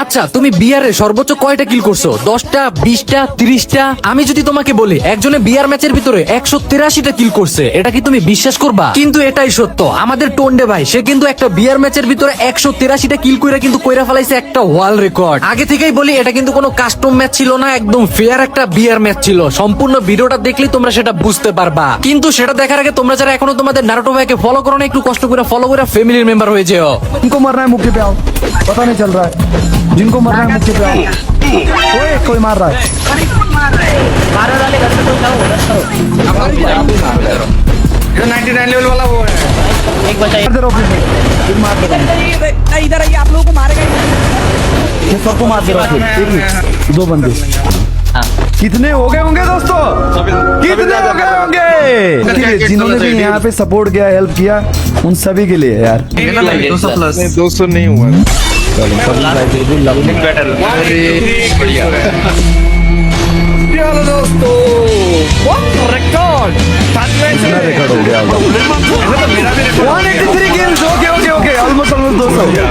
আচ্ছা, তুমি বিয়ারে সর্বোচ্চ কয়টা কিল করছো? 10টা, 20টা, 30টা? আমি যদি তোমাকে বলি একজনে বিয়ার ম্যাচের ভিতরে 183টা কিল করছে, এটা কি তুমি বিশ্বাস করবা? কিন্তু এটাই সত্য। আমাদের টন্ডে ভাই, সে কিন্তু একটা বিয়ার ম্যাচের ভিতরে 183টা কিল কইরা কিন্তু কইরা ফেলাইছে একটা ওয়ার্ল্ড রেকর্ড। আগে থেকেই বলি, এটা কিন্তু কোনো কাস্টম ম্যাচ ছিল না, একদম ফেয়ার একটা বিয়ার ম্যাচ ছিল। সম্পূর্ণ ভিডিওটা দেখলেই তোমরা সেটা বুঝতে পারবা। কিন্তু সেটা দেখার আগে তোমরা যারা এখনো তোমাদের নারুটো ভাইকে ফলো করো না, একটু কষ্ট করে ফলো করে ফ্যামিলির মেম্বার হয়ে যেও। जिनको मरना है मुक्के पे आओ, पता नहीं चल रहा है। जिनको मरना है मुक्के पे आओ। कोई मार रहा है। ये 99 लेवल वाला वो है। मार दे रहा हूँ फिर मैं। फिर मार दे रहा हूँ। इधर आइए, आप लोगों को मारेगा ही। ये सबको मार दे रहा हूँ फिर। एक मिनट। 2 बंदे। कितने हो गए होंगे दोस्तों? कितने हो गए होंगे? जिन्होंने भी यहाँ पे सपोर्ट किया, हेल्प किया, उन सभी के लिए यार। 200 नहीं हुआ। बढ़िया दोस्तों, रिकॉर्ड कितना रिकॉर्ड हो गया होगा? मेरा भी 183 games. Okay okay okay, almost 200 हो गया।